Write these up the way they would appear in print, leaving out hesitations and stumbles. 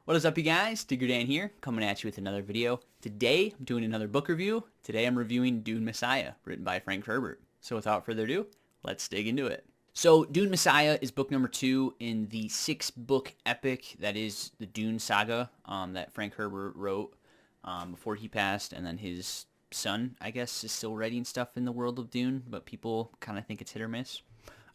What is up, you guys? Diggerdan here, coming at you with another video. Today, I'm doing another book review. Today, I'm reviewing Dune Messiah, written by Frank Herbert. So without further ado, let's dig into it. So Dune Messiah is book number 2 in the 6-book epic that is the Dune Saga that Frank Herbert wrote before he passed, and then his son, I guess, is still writing stuff in the world of Dune, but people kind of think it's hit or miss.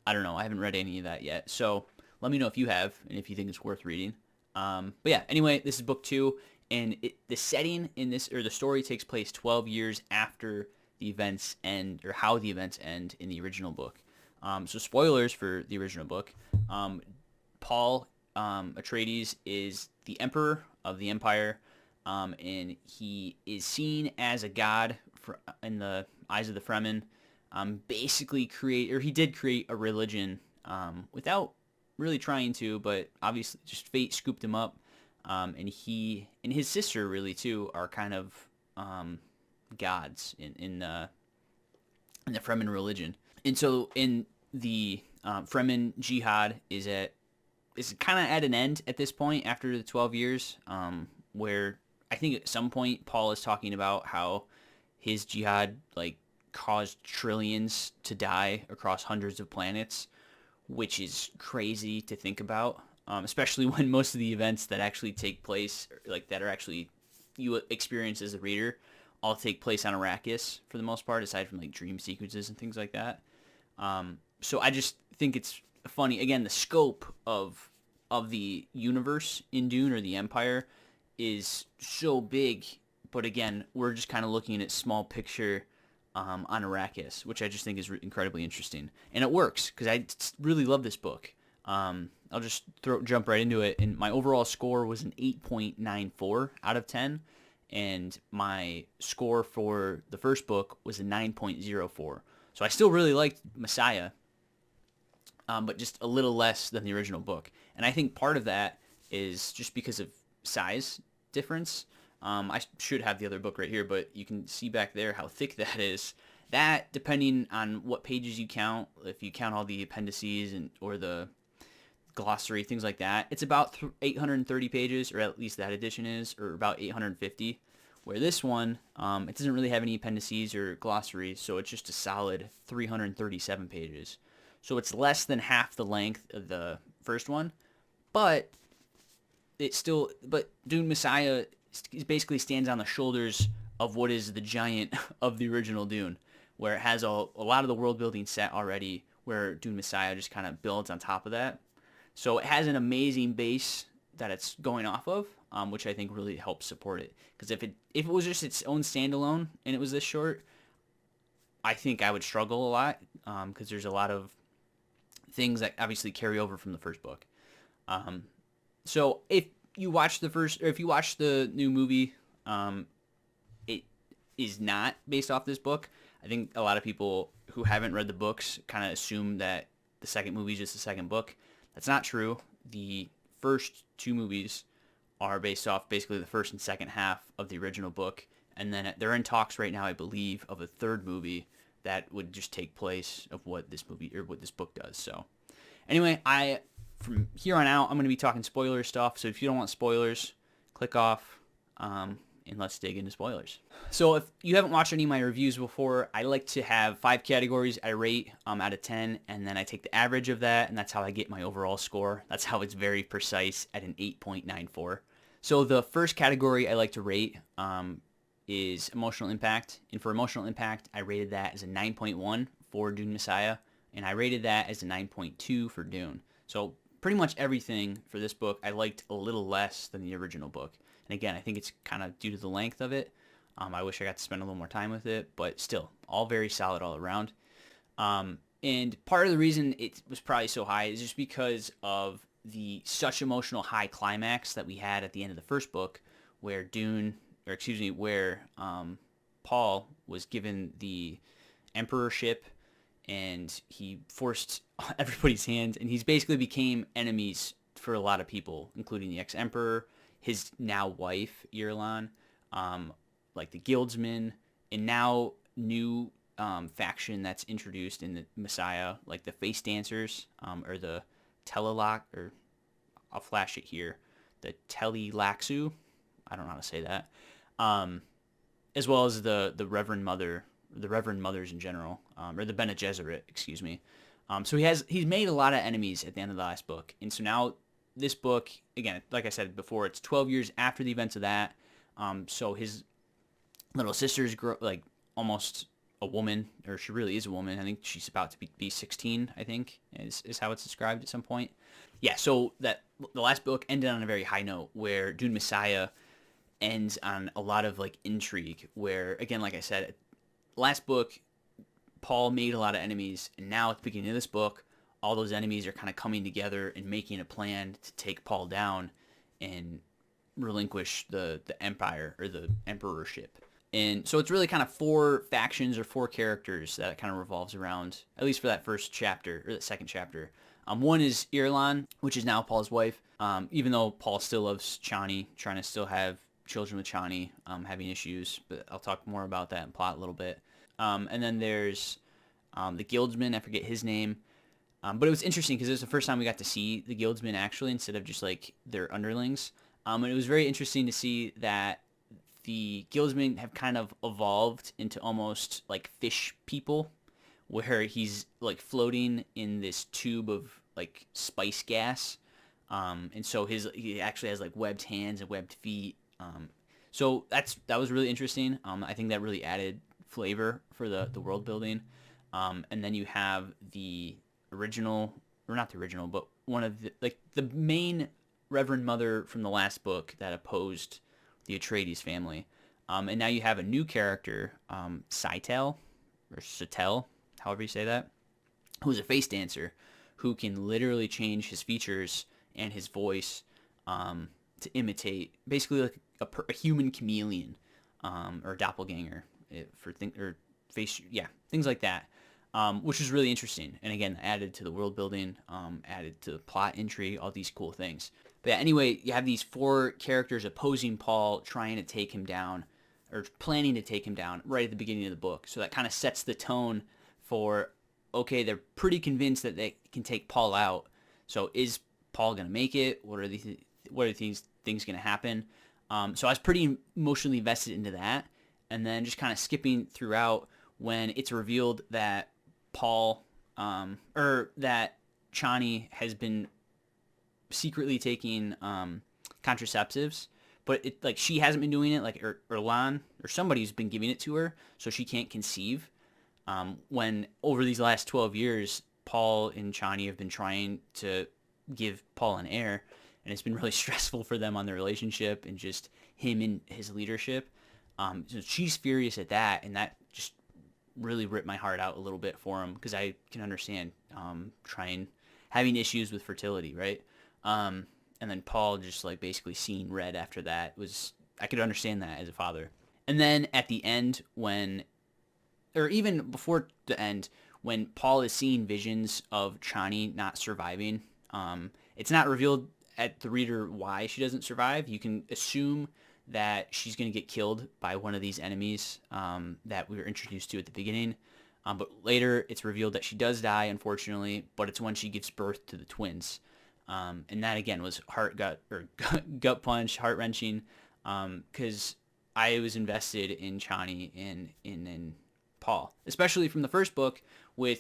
I don't know. I haven't read any of that yet, so let me know if you have and if you think it's worth reading. But yeah, anyway, this is book 2, and the setting in this, or the story, takes place 12 years after the events end, or how the events end in the original book. So spoilers for the original book. Paul Atreides is the emperor of the empire, and he is seen as a god in the eyes of the Fremen. Basically he did create a religion without really trying to, but obviously just fate scooped him up, and he and his sister really too are kind of gods in the Fremen religion. And so in the Fremen jihad is kind of at an end at this point after the 12 years, where I think at some point Paul is talking about how his jihad caused trillions to die across hundreds of planets, which is crazy to think about, especially when most of the events that actually take place, that are actually you experience as a reader, all take place on Arrakis for the most part, aside from dream sequences and things like that. So I just think it's funny. Again, the scope of the universe in Dune, or the Empire, is so big, but again, we're just kind of looking at small picture on Arrakis, which I just think is incredibly interesting, and it works because I really love this book. I'll just jump right into it, and my overall score was an 8.94 out of 10, and my score for the first book was a 9.04. So I still really liked Messiah, but just a little less than the original book, and I think part of that is just because of size difference. I should have the other book right here, but you can see back there how thick that is. That, depending on what pages you count, if you count all the appendices or the glossary, things like that, it's about 830 pages, or at least that edition is, or about 850. Where this one, it doesn't really have any appendices or glossaries, so it's just a solid 337 pages. So it's less than half the length of the first one, but Dune Messiah basically stands on the shoulders of what is the giant of the original Dune, where it has a lot of the world building set already, where Dune Messiah just kind of builds on top of that. So it has an amazing base that it's going off of, which I think really helps support it. Because if it was just its own standalone and it was this short, I think I would struggle a lot, because there's a lot of things that obviously carry over from the first book. So if you watch the new movie, it is not based off this book. I think a lot of people who haven't read the books kind of assume that the second movie is just the second book. That's not true. The first 2 movies are based off basically the first and second half of the original book, and then they're in talks right now, I believe, of a third movie that would just take place of what this book does. So anyway, from here on out, I'm going to be talking spoiler stuff, so if you don't want spoilers, click off, and let's dig into spoilers. So if you haven't watched any of my reviews before, I like to have 5 categories I rate out of 10, and then I take the average of that, and that's how I get my overall score. That's how it's very precise at an 8.94. So the first category I like to rate is emotional impact, and for emotional impact, I rated that as a 9.1 for Dune Messiah, and I rated that as a 9.2 for Dune. So pretty much everything for this book I liked a little less than the original book. And again, I think it's kind of due to the length of it. I wish I got to spend a little more time with it, but still, all very solid all around. And part of the reason it was probably so high is just because of the such emotional high climax that we had at the end of the first book, where Paul was given the emperorship, and he forced everybody's hands, and he's basically became enemies for a lot of people, including the ex-emperor, his now wife, Irulan, the guildsmen, and now new faction that's introduced in the Messiah, the face dancers, or the Telelok, or I'll flash it here, the Telilaxu, I don't know how to say that, as well as the Reverend Mother, the Reverend Mothers in general, or the Bene Gesserit, excuse me. So he's made a lot of enemies at the end of the last book, and so now this book, again, like I said before, it's 12 years after the events of that. So his little sister's like almost a woman, or she really is a woman. I think she's about to be 16, I think, is how it's described at some point. Yeah, so that the last book ended on a very high note, where Dune Messiah ends on a lot of like intrigue, where, again, like I said, last book, Paul made a lot of enemies, and now at the beginning of this book, all those enemies are kind of coming together and making a plan to take Paul down and relinquish the empire, or the emperorship. And so it's really kind of 4 factions or 4 characters that it kind of revolves around, at least for that first chapter, or that second chapter. One is Irulan, which is now Paul's wife, even though Paul still loves Chani, trying to still have children with Chani, having issues, but I'll talk more about that in plot a little bit. And then there's the guildsman, I forget his name, but it was interesting because it was the first time we got to see the guildsmen actually, instead of just like their underlings. And it was very interesting to see that the guildsmen have kind of evolved into almost like fish people, where he's like floating in this tube of like spice gas. And so he actually has like webbed hands and webbed feet. So that was really interesting. I think that really added flavor for the world building. And then you have the original, or not the original, but one of the main Reverend Mother from the last book that opposed the Atreides family. And now you have a new character, Saitel, or Satel, however you say that, who's a face dancer, who can literally change his features and his voice to imitate, basically like a human chameleon, or doppelganger, things like that, which is really interesting. And again, added to the world building, added to the plot intrigue, all these cool things. But yeah, anyway, you have these 4 characters opposing Paul, trying to take him down, or planning to take him down right at the beginning of the book. So that kind of sets the tone for, okay, they're pretty convinced that they can take Paul out. So is Paul going to make it? What are these things going to happen? So I was pretty emotionally invested into that. And then just kind of skipping throughout when it's revealed that Paul, or that Chani has been secretly taking contraceptives, but like she hasn't been doing it, like Erlan or somebody's been giving it to her, so she can't conceive. When over these last 12 years, Paul and Chani have been trying to give Paul an heir, and it's been really stressful for them on their relationship and just him and his leadership. So she's furious at that, and that just really ripped my heart out a little bit for him, because I can understand having issues with fertility, right? And then Paul just like basically seeing red after that I could understand that as a father. And then at the end, or even before the end, when Paul is seeing visions of Chani not surviving, it's not revealed at the reader why she doesn't survive. You can assume that she's going to get killed by one of these enemies that we were introduced to at the beginning. But later it's revealed that she does die, unfortunately, but it's when she gives birth to the twins. And that, again, was gut punch, heart-wrenching, because I was invested in Chani and in Paul, especially from the first book. We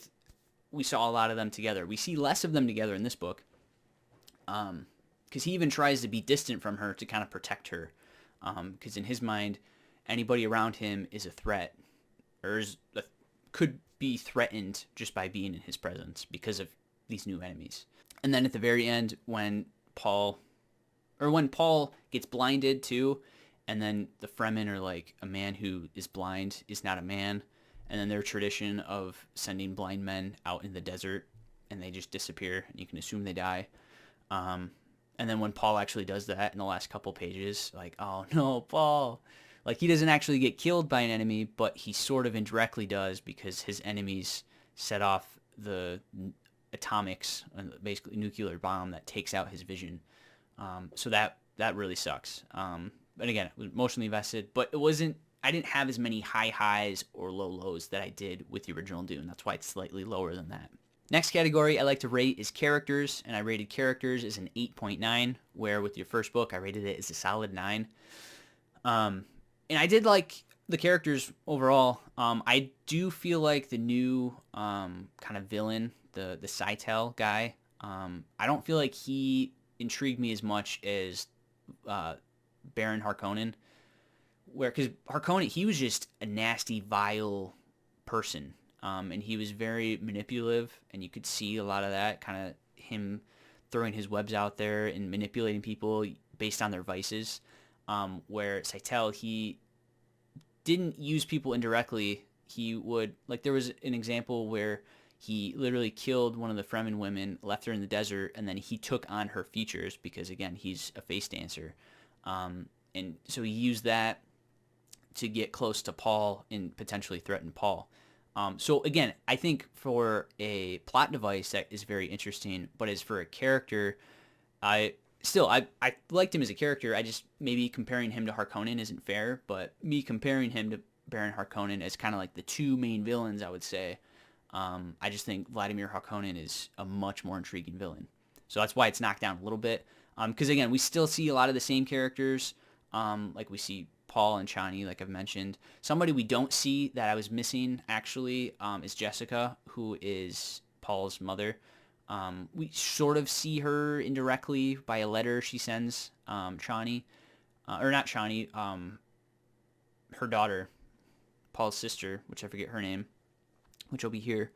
saw a lot of them together. We see less of them together in this book, because he even tries to be distant from her to kind of protect her, because in his mind, anybody around him is a threat, or could be threatened just by being in his presence because of these new enemies. And then at the very end, when Paul gets blinded too, and then the Fremen are like, a man who is blind is not a man, and then their tradition of sending blind men out in the desert, and they just disappear, and you can assume they die. And then when Paul actually does that in the last couple pages, like, oh no, Paul. Like, he doesn't actually get killed by an enemy, but he sort of indirectly does, because his enemies set off the atomics, basically nuclear bomb that takes out his vision. So that really sucks. But again, it was emotionally invested, but I didn't have as many high highs or low lows that I did with the original Dune. That's why it's slightly lower than that. Next category I like to rate is characters, and I rated characters as an 8.9, where with your first book I rated it as a solid 9. And I did like the characters overall. I do feel like the new kind of villain, the Scytale guy, I don't feel like he intrigued me as much as Baron Harkonnen, because Harkonnen, he was just a nasty, vile person, and he was very manipulative, and you could see a lot of that, kind of him throwing his webs out there and manipulating people based on their vices, where Scytale, he didn't use people indirectly. He would, like, there was an example where he literally killed one of the Fremen women, left her in the desert, and then he took on her features because, again, he's a face dancer. And so he used that to get close to Paul and potentially threaten Paul. So again, I think for a plot device that is very interesting, but as for a character, I liked him as a character. I just, maybe comparing him to Harkonnen isn't fair, but me comparing him to Baron Harkonnen as kind of like the two main villains, I would say, I just think Vladimir Harkonnen is a much more intriguing villain. So that's why it's knocked down a little bit. Because again, we still see a lot of the same characters. Like we see Paul and Chani, like I've mentioned. Somebody we don't see that I was missing, actually, is Jessica, who is Paul's mother. We sort of see her indirectly by a letter she sends Chani, or not Chani, her daughter, Paul's sister, which I forget her name, which will be here.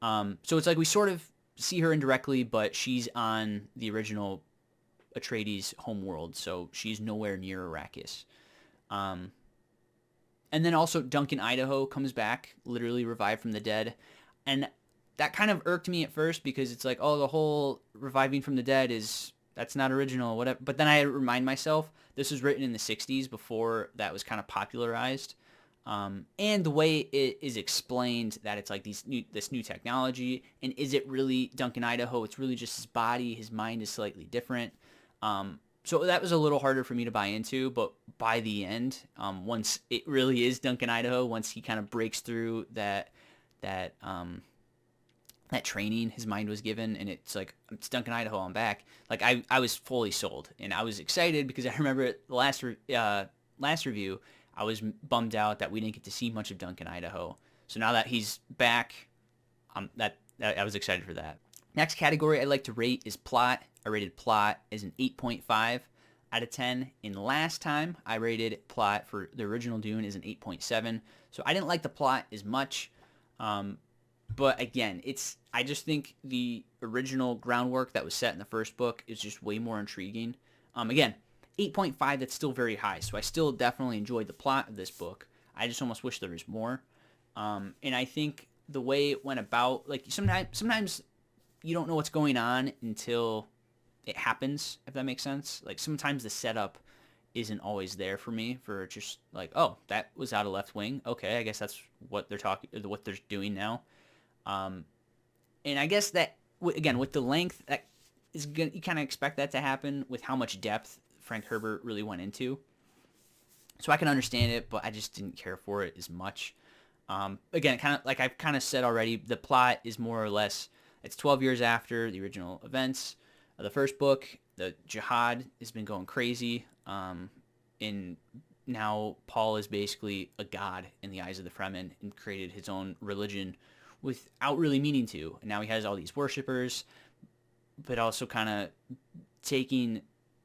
So it's like we sort of see her indirectly, but she's on the original Atreides homeworld, so she's nowhere near Arrakis. And then also Duncan Idaho comes back, literally revived from the dead, and that kind of irked me at first because it's like, oh, the whole reviving from the dead that's not original, whatever. But then I remind myself this was written in the 60s before that was kind of popularized. And the way it is explained that it's like this new technology, and is it really Duncan Idaho? It's really just his body. His mind is slightly different. So that was a little harder for me to buy into, but by the end, once it really is Duncan Idaho, once he kind of breaks through that training his mind was given, and it's like, it's Duncan Idaho, I'm back. Like I was fully sold, and I was excited because I remember the last review, I was bummed out that we didn't get to see much of Duncan Idaho. So now that he's back, I was excited for that. Next category I'd like to rate is plot. I rated plot as an 8.5 out of 10. And last time I rated plot for the original Dune as an 8.7. So I didn't like the plot as much. But again, I just think the original groundwork that was set in the first book is just way more intriguing. Again, 8.5, that's still very high. So I still definitely enjoyed the plot of this book. I just almost wish there was more. And I think the way it went about, like sometimes you don't know what's going on until it happens, if that makes sense. Like sometimes the setup isn't always there for me, for just like, oh, that was out of Left Wing. Okay, I guess that's what they're doing now. And I guess that, again, with the length, that is gonna, you kind of expect that to happen with how much depth Frank Herbert really went into. So I can understand it, but I just didn't care for it as much. Again, kind of like I've kind of said already, the plot is more or less, it's 12 years after the original events of the first book. The jihad has been going crazy. And now Paul is basically a god in the eyes of the Fremen and created his own religion without really meaning to. And now he has all these worshippers, but also kind of taking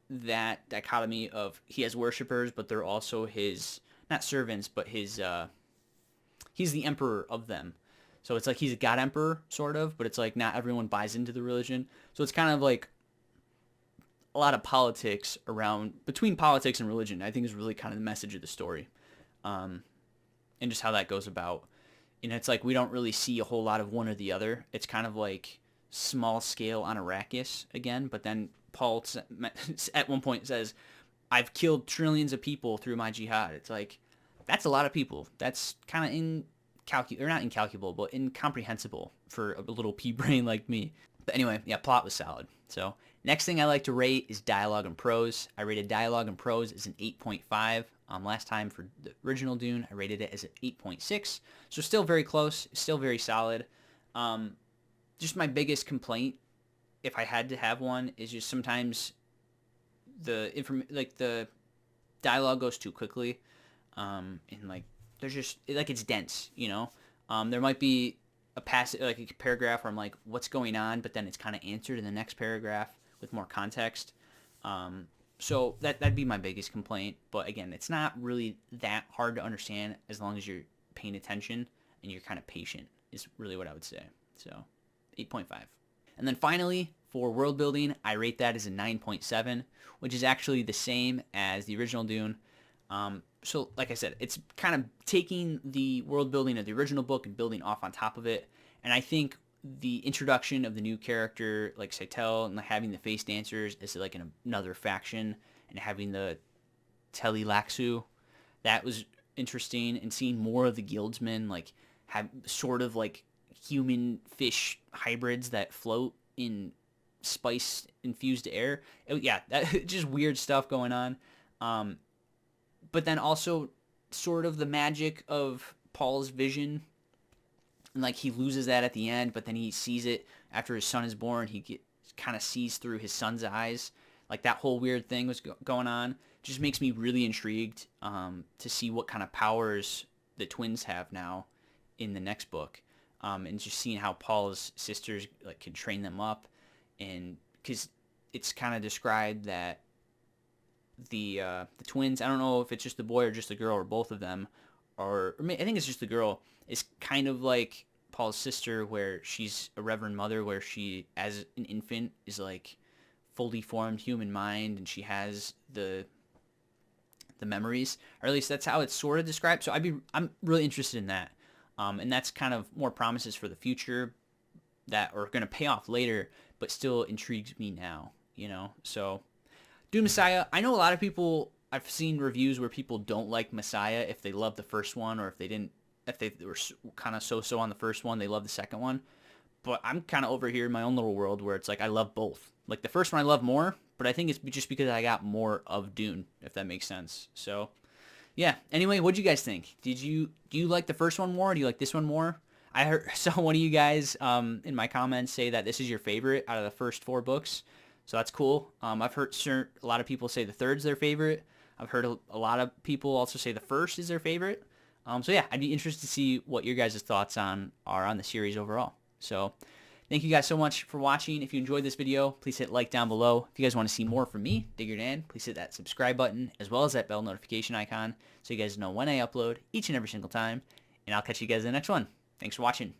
that dichotomy of he has worshippers, but they're also his, not servants, but he's the emperor of them. So it's like he's a god emperor, sort of, but it's like not everyone buys into the religion. So it's kind of like a lot of politics between politics and religion, I think, is really kind of the message of the story. And just how that goes about. And it's like we don't really see a whole lot of one or the other. It's kind of like small scale on Arrakis again, but then Paul at one point says, I've killed trillions of people through my jihad. It's like, that's a lot of people. That's kind of not incalculable, but incomprehensible for a little pea brain like me. But anyway, yeah, plot was solid. So next thing I like to rate is dialogue and prose. I rated dialogue and prose as an 8.5. Last time for the original Dune, I rated it as an 8.6. So still very close, still very solid. just my biggest complaint, if I had to have one, is just sometimes the dialogue goes too quickly, and like there's just like it's dense, you know. There might be a passage, like a paragraph where I'm like, what's going on, but then it's kind of answered in the next paragraph with more context. So that'd be my biggest complaint. But again, it's not really that hard to understand as long as you're paying attention and you're kind of patient, is really what I would say. So 8.5. And then finally, for world building, I rate that as a 9.7, which is actually the same as the original Dune. So like I said, it's kind of taking the world building of the original book and building off on top of it. And I think the introduction of the new character like Seitel and having the face dancers as like another faction and having the Telilaxu, that was interesting. And seeing more of the guildsmen like have sort of like human fish hybrids that float in spice infused air. Yeah, that just weird stuff going on. But then also sort of the magic of Paul's vision. And like he loses that at the end, but then he sees it after his son is born. He kind of sees through his son's eyes. Like that whole weird thing was going on. Just makes me really intrigued to see what kind of powers the twins have now in the next book. And just seeing how Paul's sisters like can train them up. And because it's kind of described that the twins, I don't know if it's just the boy or just the girl or both of them, or I think it's just the girl, is kind of like Paul's sister, where she's a reverend mother, where she as an infant is like fully formed human mind and she has the memories, or at least that's how it's sort of described. So I'm really interested in that, and that's kind of more promises for the future that are going to pay off later, but still intrigues me now, you know. So Dune Messiah, I know a lot of people, I've seen reviews where people don't like Messiah if they love the first one, or if they were kind of so-so on the first one, they love the second one. But I'm kind of over here in my own little world where it's like I love both. Like the first one I love more, but I think it's just because I got more of Dune, if that makes sense. So yeah. Anyway, what'd you guys think? Do you like the first one more? Do you like this one more? I saw one of you guys in my comments say that this is your favorite out of the first 4 books. So that's cool. I've heard a lot of people say the third's their favorite. I've heard a lot of people also say the first is their favorite. So yeah, I'd be interested to see what your guys' thoughts are on the series overall. So thank you guys so much for watching. If you enjoyed this video, please hit like down below. If you guys want to see more from me, Diggerdan, please hit that subscribe button as well as that bell notification icon so you guys know when I upload each and every single time. And I'll catch you guys in the next one. Thanks for watching.